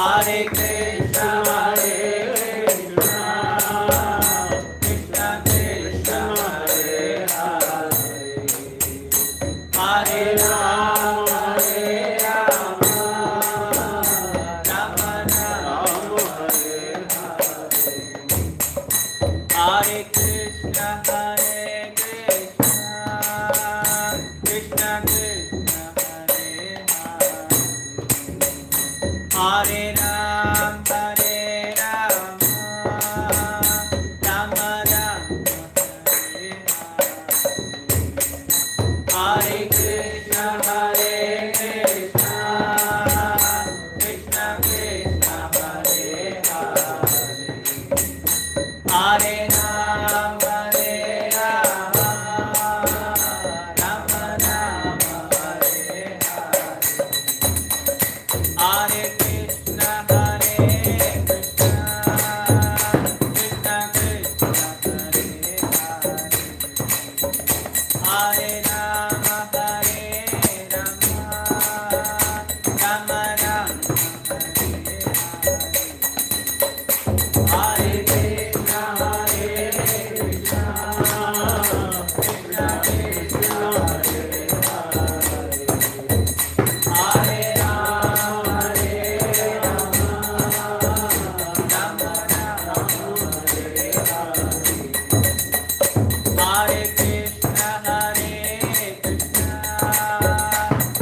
Hare Krishna, Hare Krishna, Krishna Krishna, Hare Hare, Hare Rama, Hare Rama, Rama Rama, Hare Hare, Hare Krishna, Hare Krishna, Krishna Krishna, Hare Hare, Hare Ram, Hare Rama, Rama Rama, Hare Hare, Hare Krishna, Hare Krishna, Krishna Krishna, Hare Hare, Hare Ram, Hare Rama, Rama Rama, Hare Hare, Hare Krishna, Hare Krishna, Krishna Krishna, Hare Hare, Hare Rama, Hare Rama, Rama Rama, Hare Hare, Hare Krishna, Hare Krishna, Krishna Krishna, Hare Hare, Hare Rama, Hare Rama, Rama Rama, Hare Hare, Hare Krishna, Hare Krishna, Krishna Krishna, Hare Hare, Hare Rama, Hare Rama, Rama Rama, Hare Hare, Hare Krishna, Hare Krishna,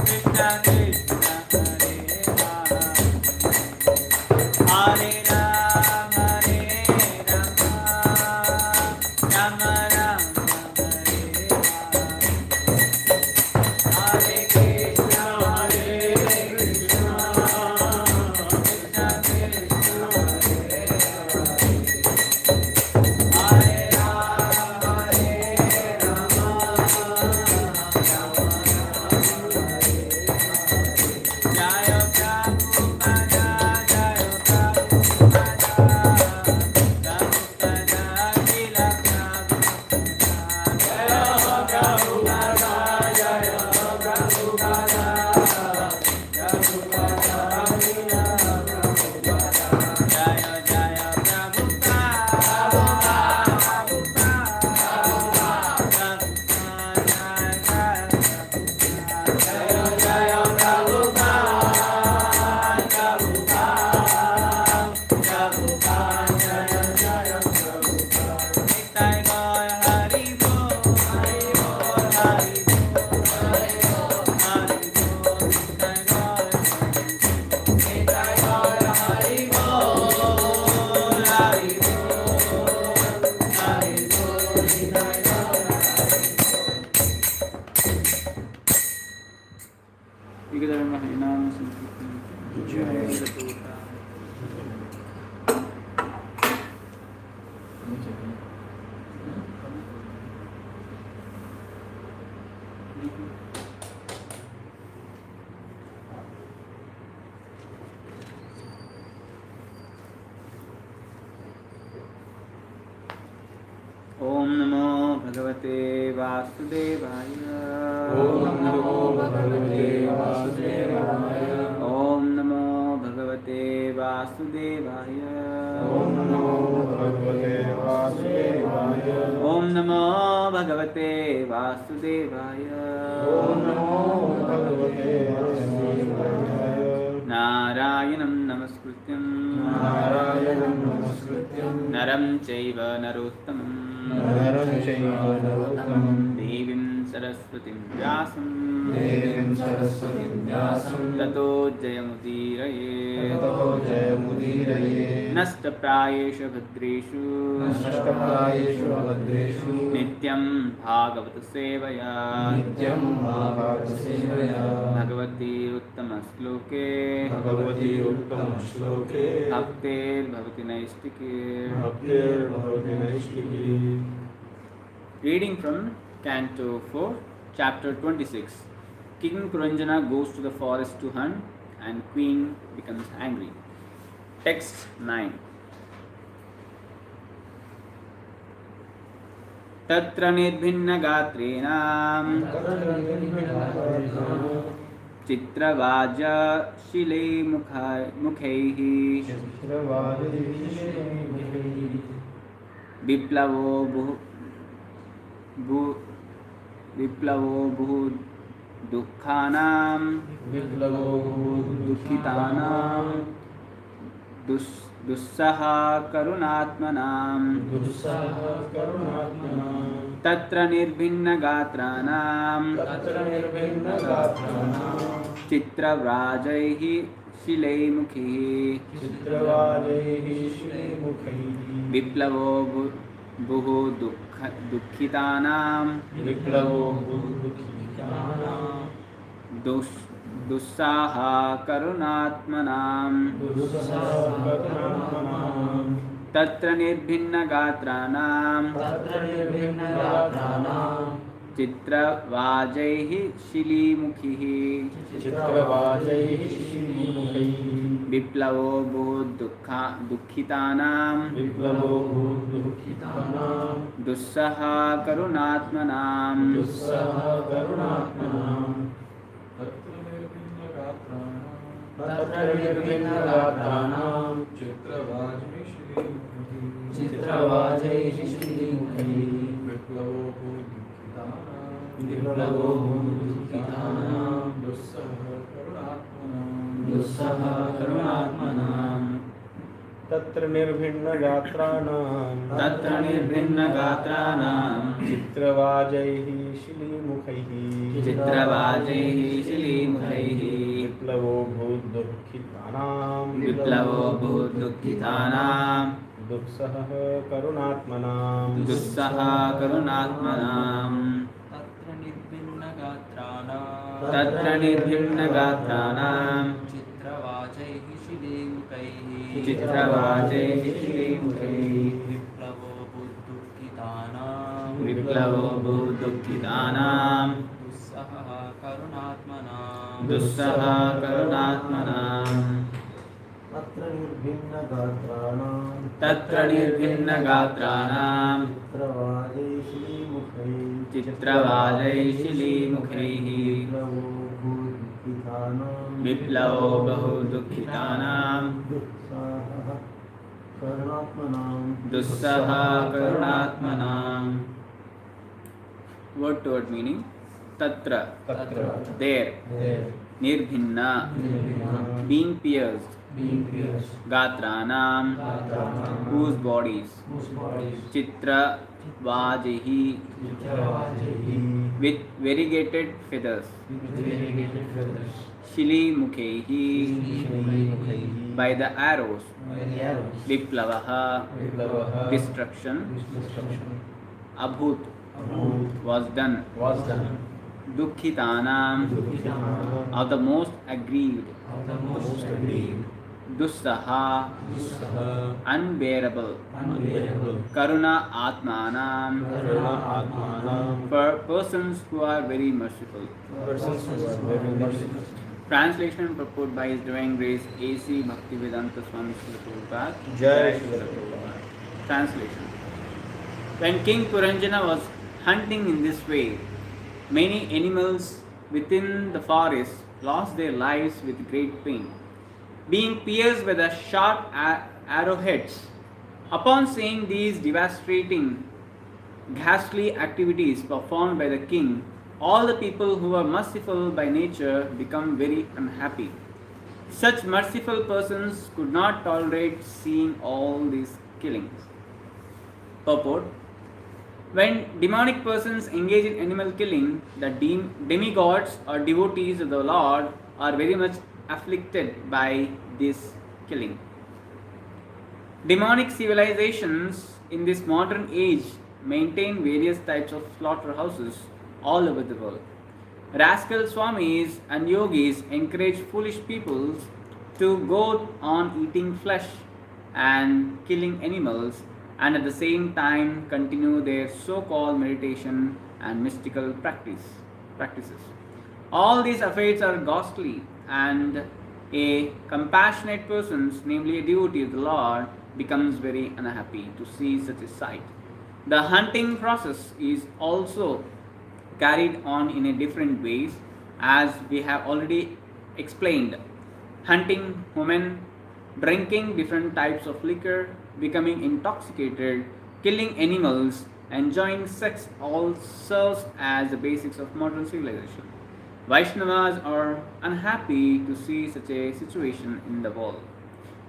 Krishna Krishna, Hare Hare Rama, Hare Rama, Jaya Prabhupada, Jaya Prabhupada, Prabhupada, Srila Prabhupada, Jaya Prabhupada, Jaya Prabhupada, Prabhupada, Srila Prabhupada, Jaya Jaya Om Namo Bhagavate Vasudevaya. Om Namo Bhagavate Vasudevaya. Om Namo Bhagavate Vasudevaya. Om Namo Bhagavate Vasudevaya. Om Namo Bhagavate Vasudevaya. Om Namo Bhagavate Vasudevaya. Narayanam Namaskrityam Narayanam Namaskrityam Naram Chaiva Narottamam Naram Chaiva Narottamam Devim Saraswatim Vyasam Devim Saraswatim Vyasam Tato Jayamudiraye Tato Jayamudiraye Nashtaprayeshu Bhadreshu Nashtaprayeshu Bhadreshu Nityam Bhagavata Sevaya Nityam Bhagavata Sevaya Bhagavati Uttama Shloke Bhagavati Uttama Shloke Bhaktir Bhavati Naistike. Bhaktir Bhavati Naistiki. Reading from Canto 4, Chapter 26. King Puranjana goes to the forest to hunt and Queen becomes angry. Text 9. Tatra nirvinna gatrenam चित्रवाजशिलेमुखैः विप्लवो बहु दुःखानां दुःखितानां दुस्सह करुणात्मनां तत्र निर्भिन्नगात्राणां चित्रव्राजैः शिलेमुखैः विप्लवो बहु दुःखितानां दुस्साह करुणात्मनां तत्र निर्भिन्नगात्राणां चित्रवाजैः शिलीमुखैः विप्लवो बहु दुःखितानां दुस्सह करुणात्मनां तत्र निर्भिन्नगात्राणां चित्रवाजैः शिलीमुखैः विप्लवो भूदुःखितानां दुःसह करुणात्मनां तत्र निर्भिन्नगात्राणां चित्रवाजैः शिलीमुखैः विप्लवो बहुदुःखितानां दुस्सह करुणात्मनां तत्र निर्भिन्नगात्राणां चित्रवाजैः शिलीमुखैः विप्लवो बहु दुःखितानां दुस्सह करुणात्मनां. Word to word meaning. Tatra, there. Nirbhinna, being pierced. Gatranam, whose bodies. Chitra vajihi, with variegated feathers. Shili mukhehi, by the arrows. Viplavaha, destruction. Abhut, was done. Dukkhitanam, of the most aggrieved. Dussaha, unbearable. Karuna Atmanam, for persons who are very merciful. Translation and purport by His Divine Grace A.C. Bhaktivedanta Swami Srila Prabhupada. Jai Srila Prabhupada. Translation. When King Puranjana was hunting in this way, many animals within the forest lost their lives with great pain, being pierced by the sharp arrowheads. Upon seeing these devastating, ghastly activities performed by the king, all the people who are merciful by nature become very unhappy. Such merciful persons could not tolerate seeing all these killings. Purport. When demonic persons engage in animal killing, the demigods or devotees of the Lord are very much afflicted by this killing. Demonic civilizations in this modern age maintain various types of slaughterhouses all over the world. Rascal swamis and yogis encourage foolish peoples to go on eating flesh and killing animals, and at the same time continue their so-called meditation and mystical practices. All these affairs are ghastly, and a compassionate person, namely a devotee of the Lord, becomes very unhappy to see such a sight. The hunting process is also carried on in a different ways, as we have already explained: hunting women, drinking different types of liquor, becoming intoxicated, killing animals, enjoying sex all serves as the basics of modern civilization. Vaishnavas are unhappy to see such a situation in the world,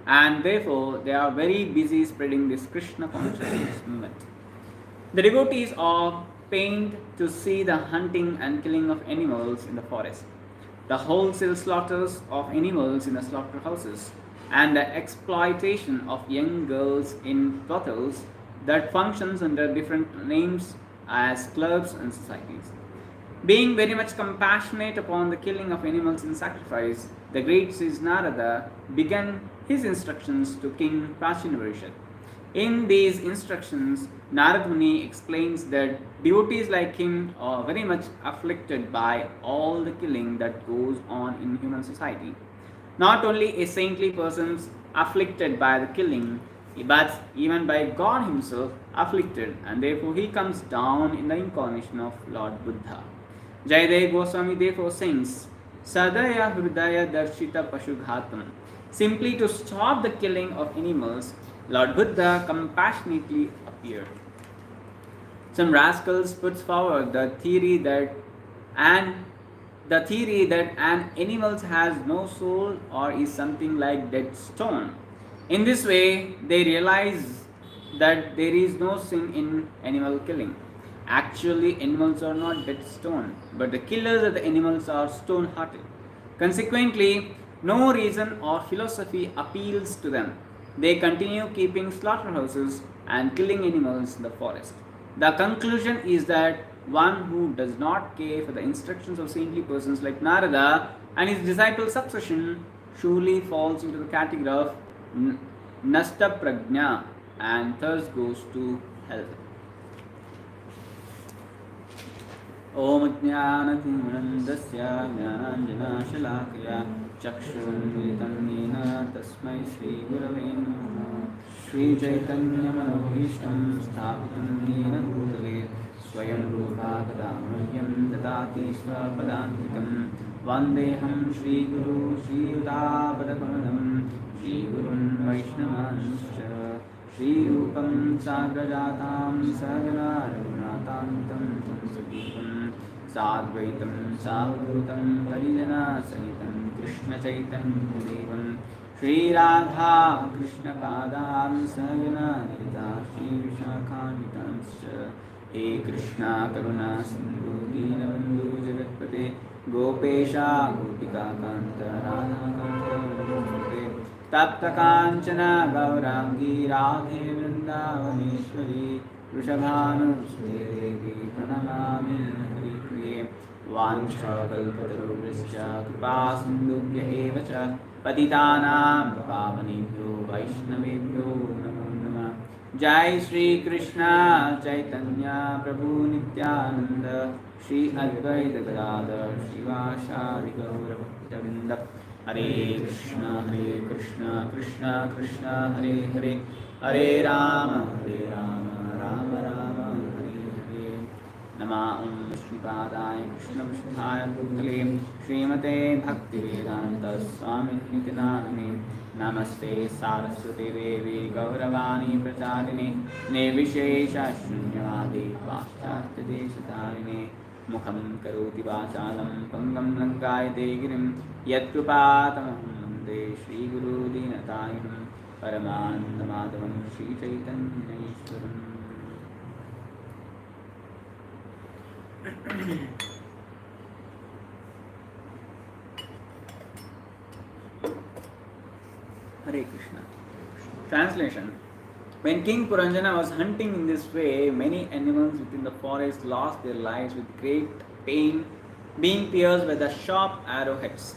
and therefore they are very busy spreading this Krishna consciousness movement. The devotees are pained to see the hunting and killing of animals in the forest, the wholesale slaughters of animals in the slaughterhouses, and the exploitation of young girls in brothels that functions under different names as clubs and societies. Being very much compassionate upon the killing of animals in sacrifice, the great Sri Narada began his instructions to King Prachinavarshad. In these instructions, Narad Muni explains that devotees like him are very much afflicted by all the killing that goes on in human society. Not only a saintly person afflicted by the killing, but even by God himself afflicted, and therefore he comes down in the incarnation of Lord Buddha. Jayadev Goswami therefore sings, Sadaya Hridaya Darshita Pashughatam. Simply to stop the killing of animals, Lord Buddha compassionately appeared. Some rascals puts forward the theory that an animal has no soul or is something like dead stone. In this way, they realize that there is no sin in animal killing. Actually, animals are not dead stone, but the killers of the animals are stone-hearted. Consequently, no reason or philosophy appeals to them. They continue keeping slaughterhouses and killing animals in the forest. The conclusion is that one who does not care for the instructions of saintly persons like Narada and his disciple succession surely falls into the category of Nasta Prajna and thus goes to hell. Om Jnanatimirandasya Jnananjanashalakaya Chakshurunmilitam Yena Tasmai Shri Gurave Namaha Shri Chaitanya Manobhishtam Sthapitam Yena Bhutale Swayam Rupa Kadamahyam Dadati Swapadantikam Vandeham Shri Guru Shri Udapadakanam Shri Gurun Vaishnavanscha Shri Rupam Sagrajatam Sagana Raghunatantam Tamsadipam Sadvaitam Savadhutam Harijana Sahitam Krishna Chaitanya Devam Shri Radha Krishna Padam Sagana Lita Shri Vishakhanitanscha He Krishna Karuna Sindhu Dinabandhu Jagatpate Gopesha Gopika Kanta Radha Kanta Namaste Tapta Kanchana Gaurangi Radhe Vrindavaneshwari Vrishabhanusude Devi Pranamami Haripriye Vancha Kalpatarubhrischa Kripa Sindhubhya Eva Cha Patitanam Pavanebhyo Vaishnavebhyo Namo Namah Jai Shri Krishna Chaitanya Prabhu Nityananda Shri Advaita Gadadhar Shivashari Gaura Bhaktavinda Hare Krishna Krishna Krishna Hare Hare Hare Rama Rama Rama Hare Hare Nama Om Shripadaya Krishna Vishnaya Bhutale Srimate Bhaktivedanta Swami Nityanamane Namaste Saraswati Devi Gauravani Pracharini Nirvishesha Shunyavadi Paschatya Deshatarine Mukham Karoti Vachalam Pangam Lankayate Girim Yatkrupatamaham Vande Shri Guru Dinatayinam Paramananda Madhavam Shri Chaitanya Ishwaram. Hare Krishna. Translation. When King Puranjana was hunting in this way, many animals within the forest lost their lives with great pain, being pierced by the sharp arrowheads.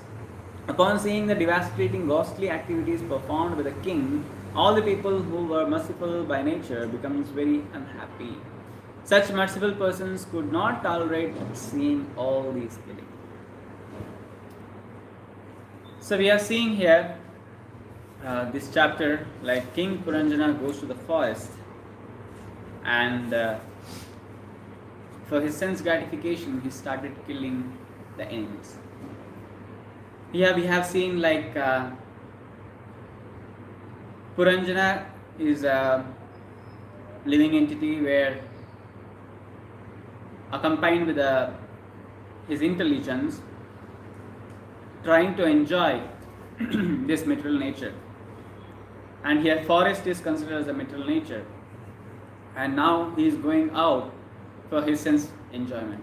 Upon seeing the devastating ghastly activities performed by the king, all the people who were merciful by nature becomes very unhappy. Such merciful persons could not tolerate seeing all these killing. So we are seeing here this chapter, like King Puranjana goes to the forest and for his sense gratification he started killing the animals. Here we have seen like Puranjana is a living entity where accompanied with his intelligence trying to enjoy this material nature. And here forest is considered as a material nature. And now he is going out for his sense enjoyment.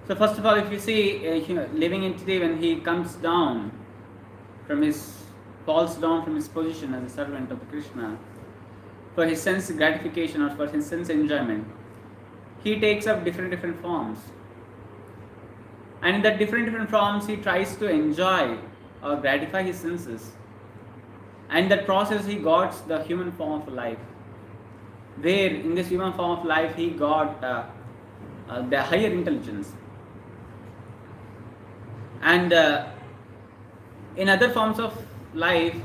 So first of all, if you see a living entity when he comes down falls down from his position as a servant of the Krishna for his sense gratification or for his sense enjoyment, he takes up different forms. And in that different forms, he tries to enjoy or gratify his senses. And in that process, he got the human form of life. Where in this human form of life, he got the higher intelligence. And in other forms of life,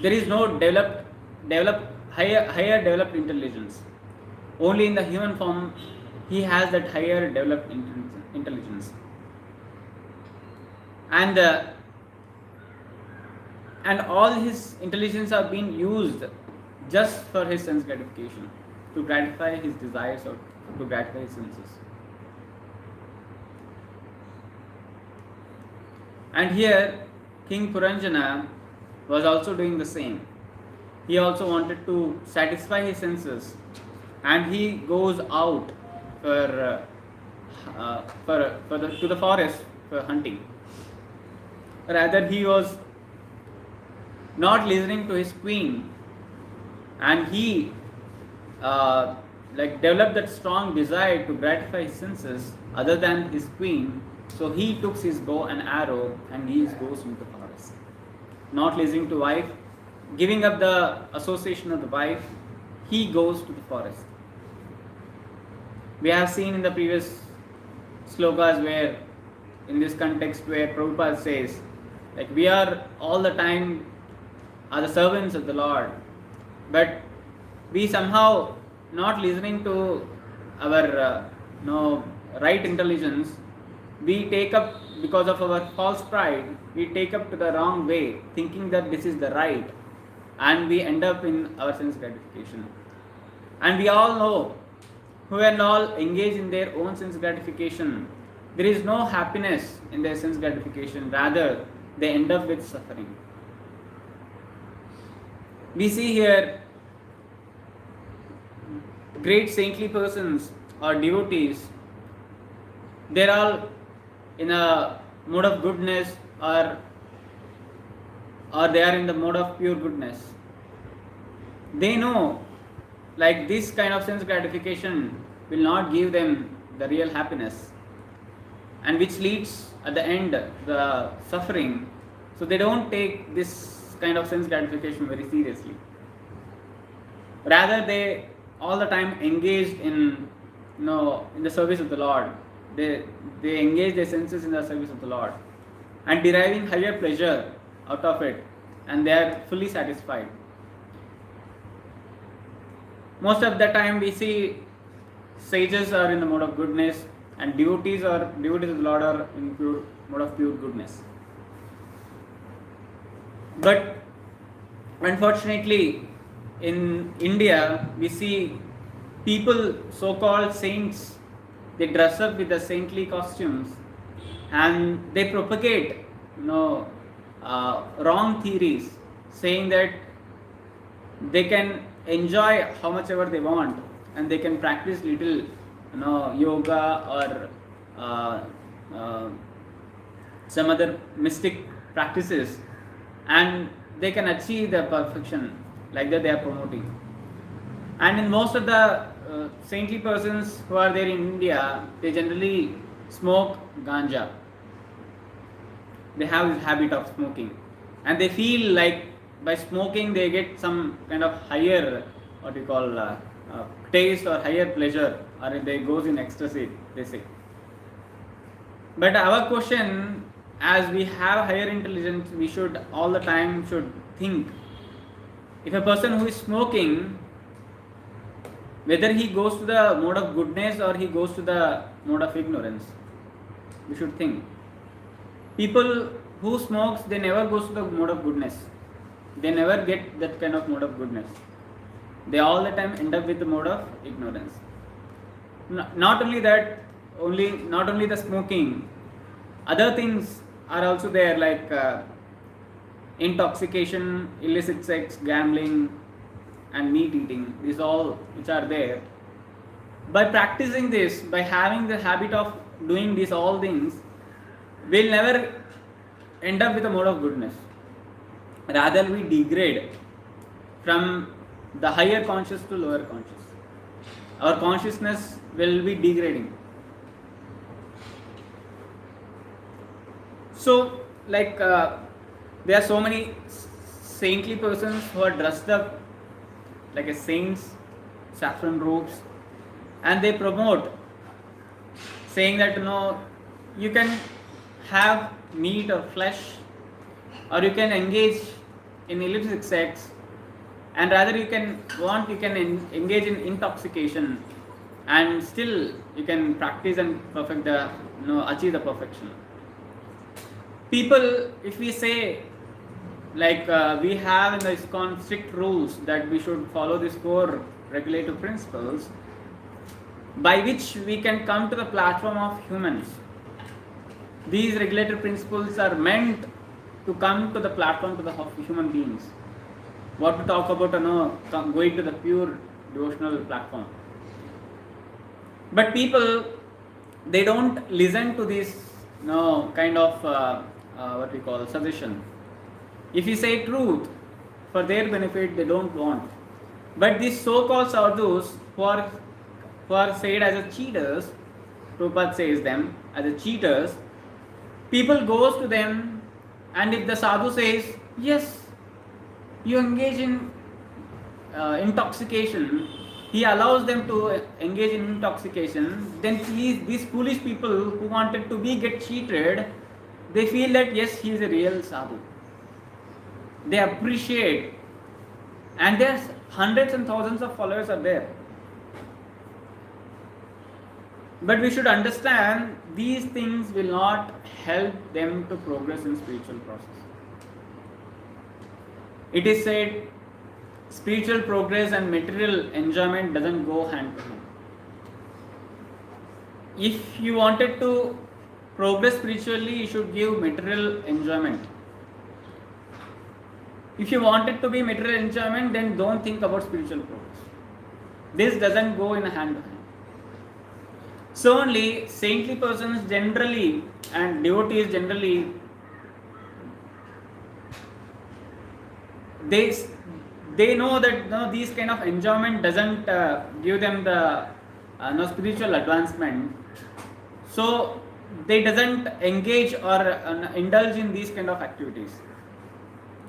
there is no higher developed intelligence. Only in the human form, he has that higher developed intelligence. And all his intelligence are being used just for his sense gratification, to gratify his desires or to gratify his senses. And here, King Puranjana was also doing the same. He also wanted to satisfy his senses, and he goes out to the forest for hunting. Rather, he was not listening to his queen, and he developed that strong desire to gratify his senses other than his queen. So he took his bow and arrow and he goes into the forest, not listening to wife, giving up the association of the wife. He goes to the forest. We have seen in the previous slokas where, in this context, where Prabhupada says, like, we are all the time are the servants of the Lord, but we somehow not listening to our right intelligence. We take up, because of our false pride, we take up to the wrong way, thinking that this is the right, and we end up in our sense gratification. And we all know, who and all engage in their own sense gratification, there is no happiness in their sense gratification, rather they end up with suffering. We see here great saintly persons or devotees, they're all in a mode of goodness, or they are in the mode of pure goodness. They know, like, this kind of sense gratification will not give them the real happiness, and which leads at the end the suffering. So they don't take this kind of sense gratification very seriously. Rather, they all the time engaged in the service of the Lord. They engage their senses in the service of the Lord and deriving higher pleasure out of it, and they are fully satisfied. Most of the time we see sages are in the mode of goodness, and devotees of the Lord are in mode of pure goodness. But unfortunately, in India, we see people, so-called saints, they dress up with the saintly costumes and they propagate wrong theories, saying that they can enjoy how much ever they want and they can practice little yoga or some other mystic practices, and they can achieve the perfection like that they are promoting. And in most of the saintly persons who are there in India, they generally smoke ganja. They have this habit of smoking, and they feel like by smoking they get some kind of higher, taste or higher pleasure, or they goes in ecstasy, they say. But our question, as we have higher intelligence, we should all the time should think, if a person who is smoking, whether he goes to the mode of goodness or he goes to the mode of ignorance. we should think. People who smokes, they never goes to the mode of goodness. They never get that kind of mode of goodness. They all the time end up with the mode of ignorance. Not only that, not only the smoking, other things are also there, like intoxication, illicit sex, gambling, and meat eating. These all which are there. By practicing this, by having the habit of doing these all things, we'll never end up with a mode of goodness. Rather, we degrade from the higher conscious to lower conscious. Our consciousness will be degrading. So, like, there are so many saintly persons who are dressed up like a saints, saffron robes, and they promote, saying that you can have meat or flesh, or you can engage in illicit sex, and rather you can engage in intoxication, and still you can practice and perfect achieve the perfection. People, if we say, like we have in the ISKCON strict rules that we should follow these 4 regulative principles, by which we can come to the platform of humans. These regulative principles are meant to come to the platform of human beings. What to talk about, going to the pure devotional platform. But people, they don't listen to this kind of what we call suggestion. If you say truth for their benefit, they don't want. But these so-called sadhus who are said as a cheaters, Prabhupada says them as a cheaters, people goes to them, and if the sadhu says, yes, you engage in intoxication, he allows them to engage in intoxication, then these foolish people who wanted to get cheated, they feel that yes, he is a real sadhu. They appreciate, and there's hundreds and thousands of followers are there. But we should understand these things will not help them to progress in spiritual process. It is said spiritual progress and material enjoyment doesn't go hand to hand. If you wanted to progress spiritually, you should give material enjoyment. If you wanted to be material enjoyment, then don't think about spiritual progress. This doesn't go in hand to hand. So only saintly persons generally and devotees generally, they know that these kind of enjoyment doesn't give them the spiritual advancement. So they doesn't engage or indulge in these kind of activities.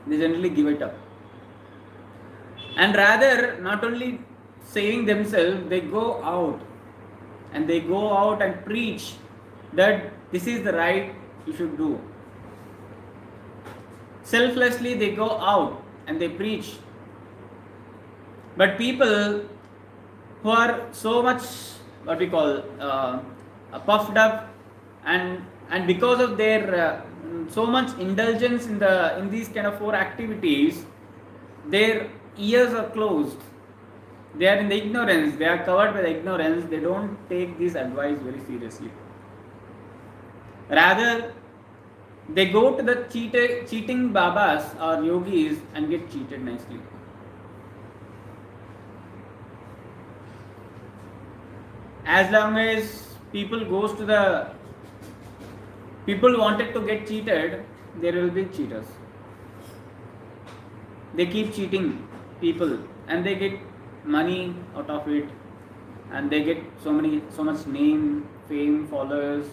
They generally give it up. And rather, not only saving themselves, they go out and preach that this is the right you should do. Selflessly they go out and they preach. But people who are so much what we call puffed up, and because of their so much indulgence in these kind of 4 activities, their ears are closed. They are in the ignorance. They are covered by the ignorance. They don't take this advice very seriously. Rather, they go to the cheating babas or yogis and get cheated nicely. As long as people wanted to get cheated, there will be cheaters. They keep cheating people and they get money out of it, and they get so much name, fame, followers,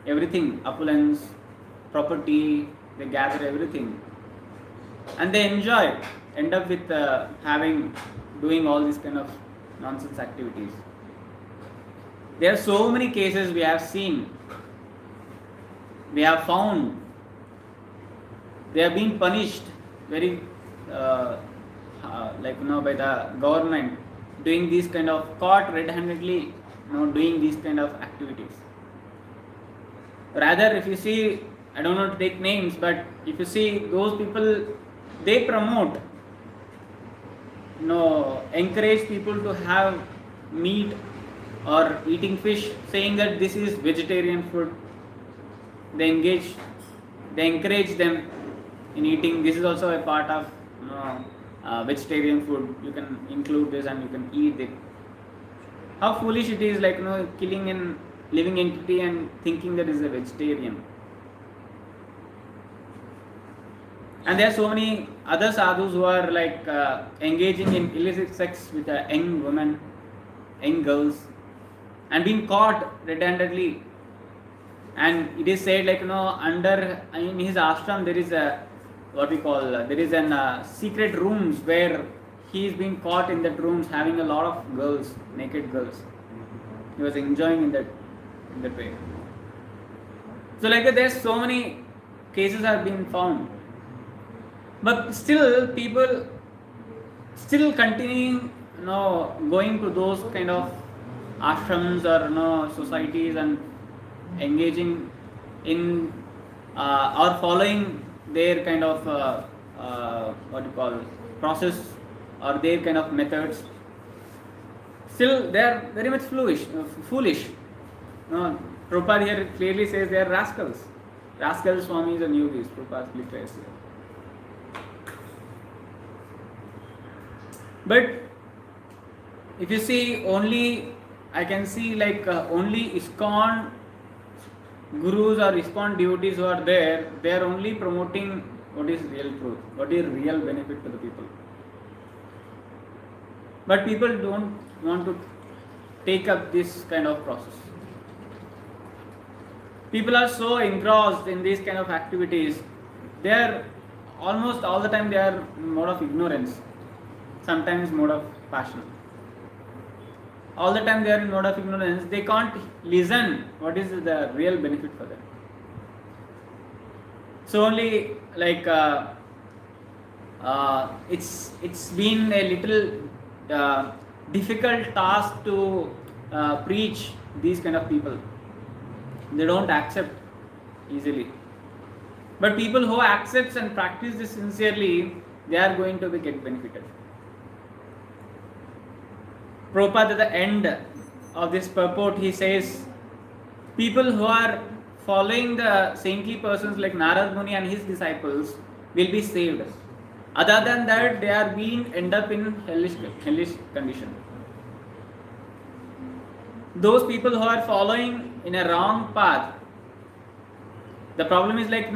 everything, opulence, property, they gather everything, and they end up with doing all these kind of nonsense activities. There are so many cases we have seen, we have found, they have been punished very by the government, doing these kind of, caught red-handedly doing these kind of activities. Rather, if you see, I don't want to take names, but if you see those people, they promote, encourage people to have meat or eating fish, saying that this is vegetarian food. They encourage them in eating. This is also a part of vegetarian food. You can include this and you can eat it. How foolish it is, like killing a living entity and thinking that is a vegetarian. And there are so many other sadhus who are like engaging in illicit sex with young women, young girls, and being caught redundantly. And it is said, like under in his ashram there is a there is an secret rooms where he is being caught in that rooms having a lot of girls, naked girls. He was enjoying in that way. So like there's so many cases have been found, but still people still continuing going to those kind of ashrams or societies and engaging in or following their kind of process or their kind of methods. Still they are very much foolish. Prabhupada here clearly says they are rascals, swamis and yogis. Prabhupada clearly says. But if you see, I can see like only ISKCON gurus or ISKCON devotees who are there, they are only promoting what is real truth, what is real benefit to the people. But people don't want to take up this kind of process. People are so engrossed in these kind of activities, they are almost all the time they are in mode of ignorance, sometimes mode of passion. All the time they are in mode of ignorance, they can't listen what is the real benefit for them. So only like it's been a little difficult task to preach these kind of people. They don't accept easily. But people who accept and practice this sincerely, they are going to get benefited. Prabhupada at the end of this purport, he says, people who are following the saintly persons like Narad Muni and his disciples will be saved. Other than that, they are being end up in hellish condition. Those people who are following in a wrong path, the problem is like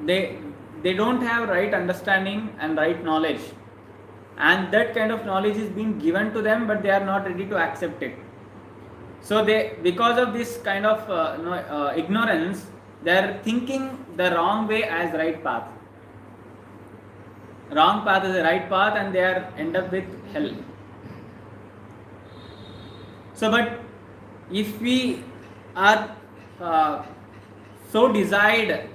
they don't have right understanding and right knowledge. And that kind of knowledge is being given to them, but they are not ready to accept it. So because of this kind of ignorance, they are thinking the wrong way as right path. Wrong path is the right path, and they are end up with hell. So, but if we are so desired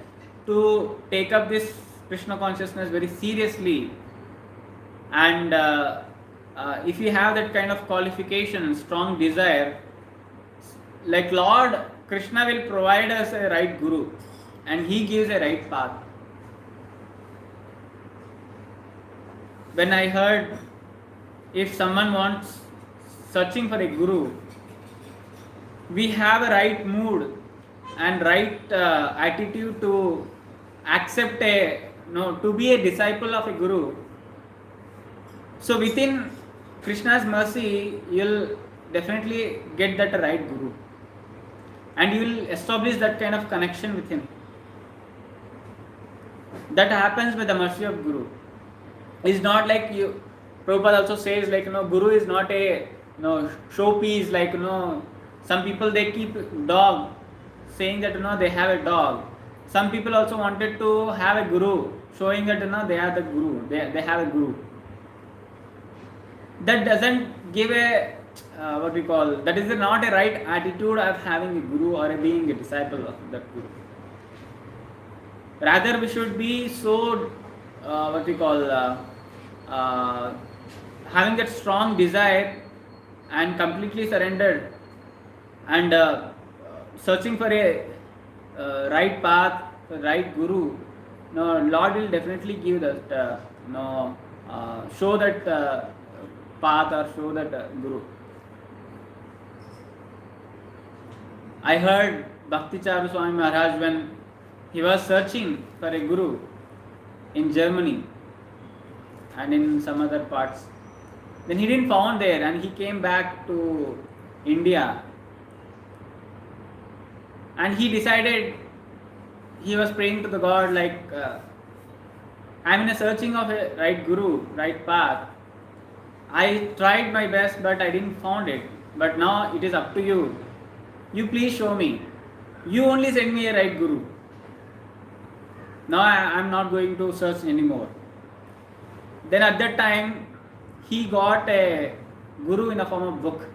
to take up this Krishna consciousness very seriously, and if we have that kind of qualification, strong desire, like Lord Krishna will provide us a right guru and he gives a right path. When I heard if someone wants searching for a guru, we have a right mood and right attitude to accept to be a disciple of a guru. So within Krishna's mercy, you'll definitely get that right guru, and you will establish that kind of connection with him. That happens with the mercy of Guru. It's not like you. Prabhupada also says like Guru is not a showpiece. Like some people they keep dog, saying that they have a dog. Some people also wanted to have a guru, showing that they are the guru. They have a guru. That doesn't give a that is not a right attitude of having a guru or being a disciple of that guru. Rather, we should be so having that strong desire and completely surrendered and searching for a right path, right guru, no, Lord will definitely give that, show that path or show that guru. I heard Bhakti Charu Swami Maharaj when he was searching for a guru in Germany and in some other parts. Then he didn't found there, and he came back to India, and he decided, he was praying to the God like, I'm in a searching of a right guru, right path. I tried my best, but I didn't found it. But now it is up to you. You please show me. You only send me a right guru. Now I am not going to search anymore. Then at that time, he got a guru in the form of book,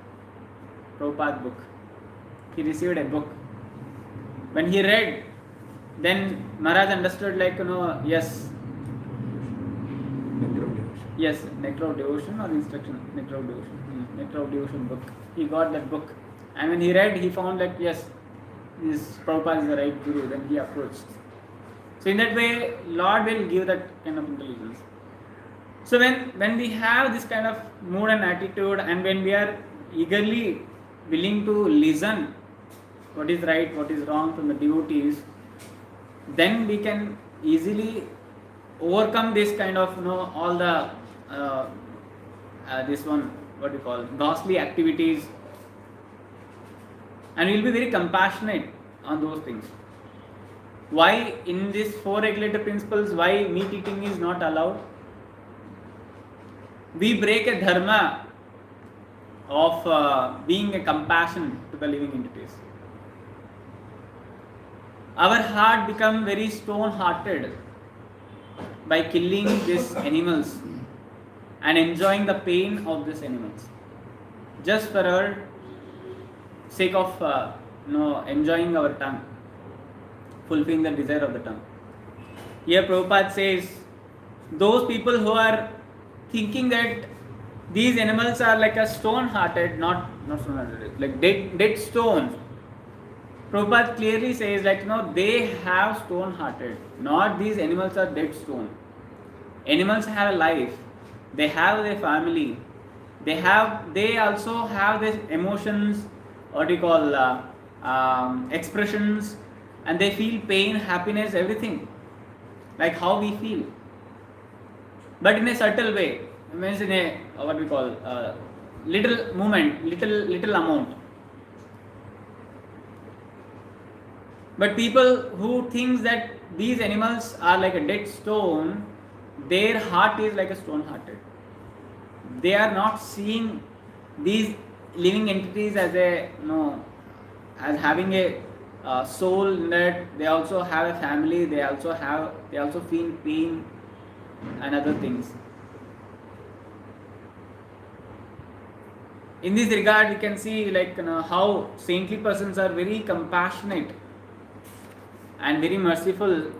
Prabhupada book. He received a book. When he read, then Maharaj understood like, yes, Nectar of Devotion or Instruction, Nectar of Devotion, Nectar of Devotion book. He got that book, and when he read, he found like, yes, this Prabhupada is the right guru. Then he approached. So in that way, Lord will give that kind of intelligence. So when we have this kind of mood and attitude, and when we are eagerly willing to listen what is right, what is wrong from the devotees, then we can easily overcome this kind of all the this one, what we call ghastly activities, and we will be very compassionate on those things. Why in these 4 regulative principles, why meat eating is not allowed? We break a dharma of being a compassion to the living entities. Our heart become very stone-hearted by killing these animals and enjoying the pain of these animals, just for our sake of enjoying our tongue, fulfilling the desire of the tongue. Here Prabhupada says, those people who are thinking that these animals are like a stone-hearted, not stone-hearted, like dead stone. Prabhupada clearly says like, they have stone-hearted, not these animals are dead stone. Animals have a life, they have their family, they also have these emotions, what we call expressions, and they feel pain, happiness, everything, like how we feel, but in a subtle way, means in a what we call little movement, little amount. But people who think that these animals are like a dead stone, their heart is like a stone-hearted. They are not seeing these living entities as as having a soul in that. They also have a family. They also feel pain and other things. In this regard, we can see like how saintly persons are very compassionate and very merciful,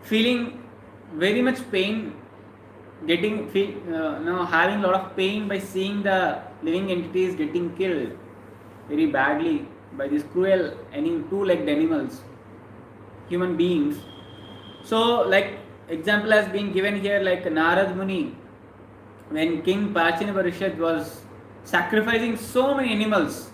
feeling very much pain, having a lot of pain by seeing the living entities getting killed very badly by these cruel two-legged animals, human beings. So, like example has been given here, like Narad Muni, when King Prachina Parishad was sacrificing so many animals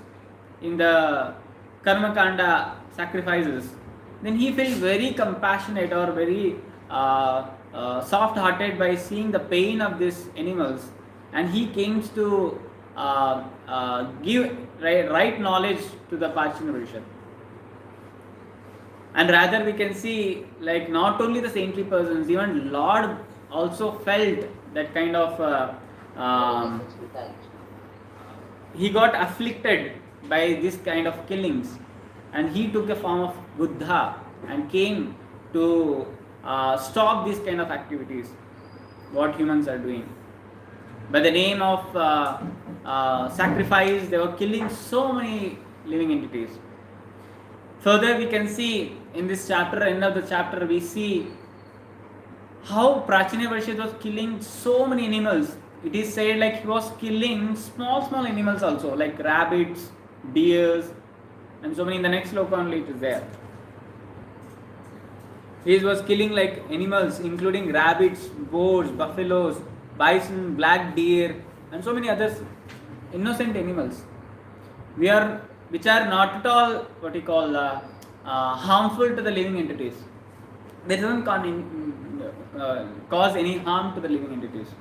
in the Karma Kanda sacrifices, then he felt very compassionate or very soft-hearted by seeing the pain of these animals, and he came to give right knowledge to the Prachina Parishad. And rather we can see like not only the saintly persons, even Lord also felt that kind of he got afflicted by this kind of killings, and he took the form of Buddha and came to stop these kind of activities what humans are doing. By the name of sacrifice, they were killing so many living entities. Further, we can see in this chapter, end of the chapter, we see how Prachina Parishad was killing so many animals. It is said like he was killing small animals also, like rabbits, deers, and so many in the next sloka only it is there. He was killing like animals, including rabbits, boars, buffaloes, bison, black deer, and so many others, innocent animals. Which are not at all what we call harmful to the living entities. They don't cause any harm to the living entities.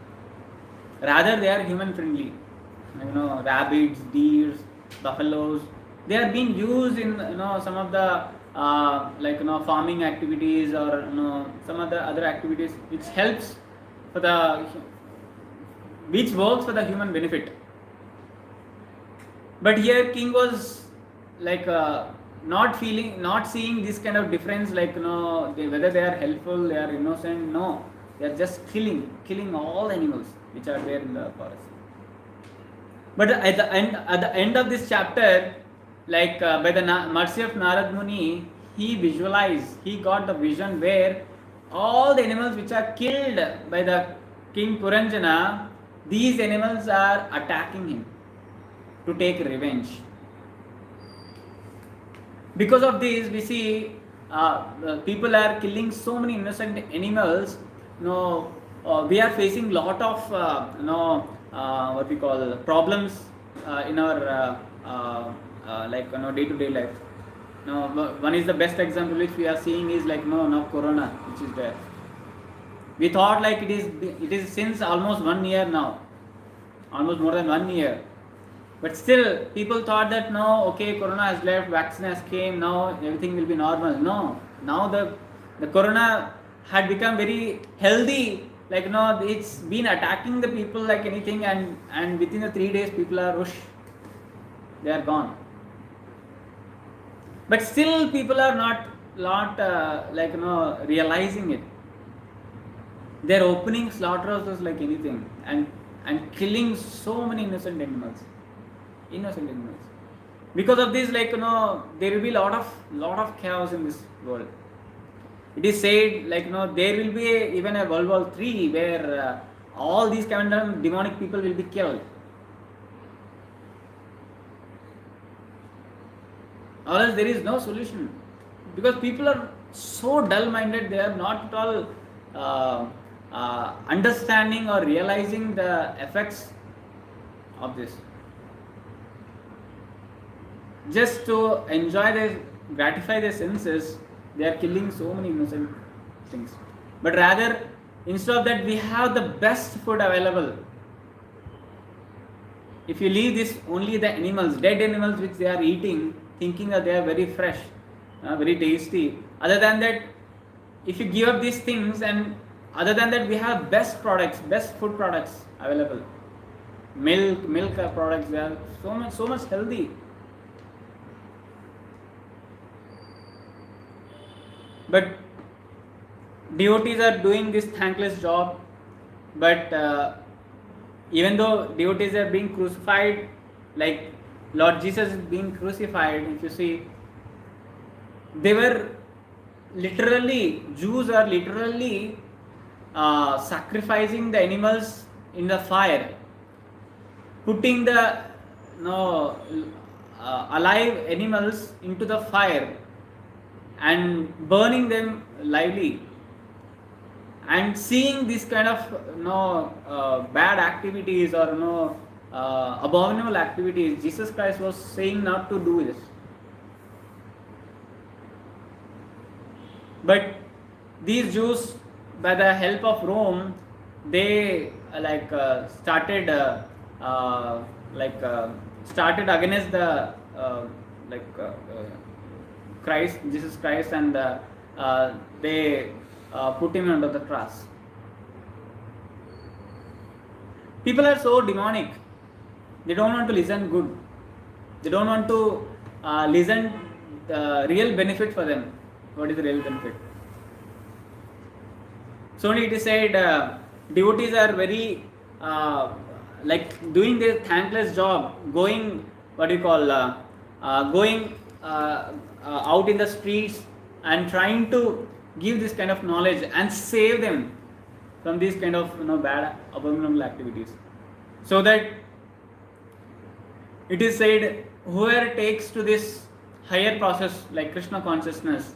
Rather, they are human friendly. Rabbits, deers, buffaloes. They are being used in some of the farming activities or some other activities which helps for which works for the human benefit. But here king was like not seeing this kind of difference, like whether they are helpful, they are innocent. No, they are just killing all animals which are there in the forest. But at the end of this chapter, like by the mercy of Narad Muni, he got the vision where all the animals which are killed by the king Puranjana, these animals are attacking him to take revenge. Because of this, we see people are killing so many innocent animals. We are facing lot of what we call problems in our day-to-day life. One is the best example which we are seeing is like now corona, which is there. We thought like it is since almost 1 year now, almost more than 1 year. But still, people thought that corona has left, vaccine has came, now everything will be normal. No, now the corona had become very healthy. Like it's been attacking the people like anything, and within the 3 days, people are they are gone. But still, people are not realizing it. They're opening slaughterhouses like anything and killing so many innocent animals. Because of this, there will be lot of chaos in this world. It is said there will be even a World War III where all these kind of demonic people will be killed. Or else there is no solution, because people are so dull-minded. They are not at all understanding or realizing the effects of this. Just to gratify their senses, they are killing so many innocent things. But rather, instead of that, we have the best food available. If you leave this only the animals, dead animals which they are eating, thinking that they are very fresh, very tasty. Other than that, if you give up these things, and other than that, we have best food products available. Milk products, they are so much healthy. But devotees are doing this thankless job. But even though devotees are being crucified, like Lord Jesus is being crucified, if you see, they were literally, Jews are literally sacrificing the animals in the fire, putting the alive animals into the fire and burning them lively, and seeing this kind of bad activities or abominable activities, Jesus Christ was saying not to do this. But these Jews, by the help of Rome, they started against the Jesus Christ, and they put him under the cross. People are so demonic. They don't want to listen good. They don't want to listen the real benefit for them. What is the real benefit? So it is said devotees are very doing their thankless job, going out in the streets and trying to give this kind of knowledge and save them from these kind of bad abominable activities. So that it is said, whoever takes to this higher process like Krishna consciousness.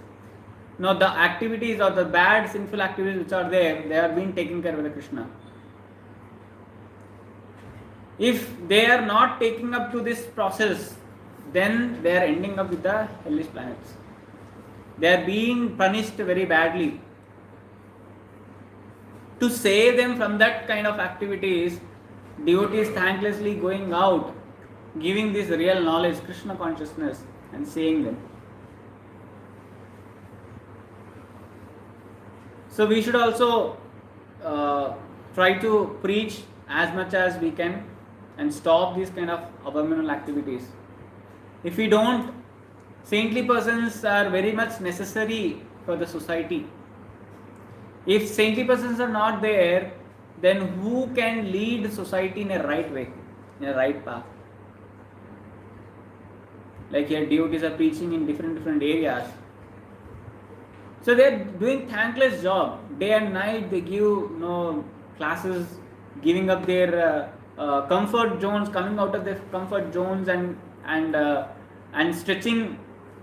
Now the activities or the bad sinful activities which are there, they are being taken care of by the Krishna. If they are not taking up to this process, then they are ending up with the hellish planets. They are being punished very badly. To save them from that kind of activities, devotees thanklessly going out, giving this real knowledge, Krishna consciousness, and saying them. So we should also try to preach as much as we can and stop these kind of abominable activities. If we don't, saintly persons are very much necessary for the society. If saintly persons are not there, then who can lead society in a right way, in a right path? Like here, devotees are preaching in different areas. So they are doing thankless job. Day and night they give classes, giving up their comfort zones, coming out of their comfort zones and stretching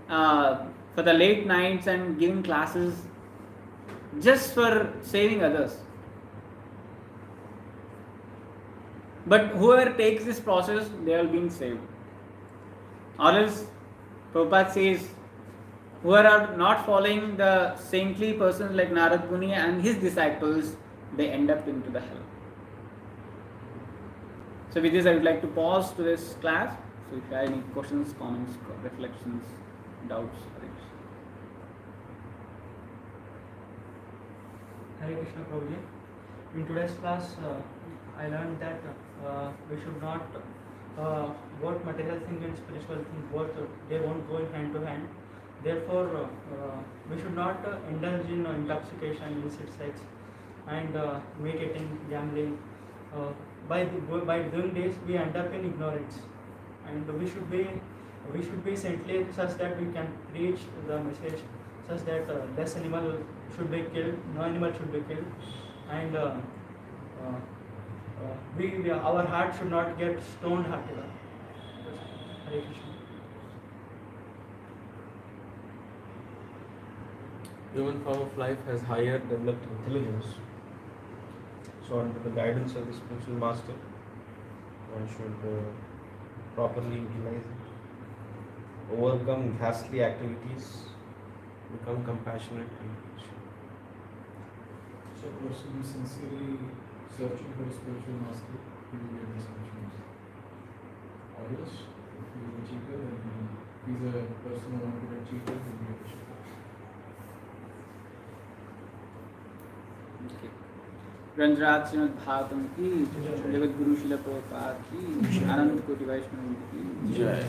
for the late nights and giving classes just for saving others. But whoever takes this process, they are being saved. Or else, Prabhupada says, whoever are not following the saintly persons like Narad Muni and his disciples, they end up into the hell. So with this, I would like to pause to this class. So if you have any questions, comments, reflections, doubts, Hare Krishna Prabhuji. In today's class, I learned that we should not both material thing and spiritual thing, both they won't go hand to hand. Therefore, we should not indulge in intoxication, illicit sex, and meditating, gambling. By doing this, we end up in ignorance, and we should be saintly such that we can preach the message such that less animal should be killed, no animal should be killed, and our heart should not get stone hearted. Hare Krishna. Human form of life has higher developed intelligence. So under the guidance of the spiritual master, one should properly utilize it, overcome ghastly activities, become compassionate and patient. So a person who is sincerely searching for a spiritual master, he will get this opportunity. Or else, if he is a cheater, then if he is a person who wants to get cheaper, he will get cheaper. रंजराज Shrimad Bhagavatam की, जगत गुरु शिला प्रभुपाद की, आनंद कोटि वैष्णव की जय।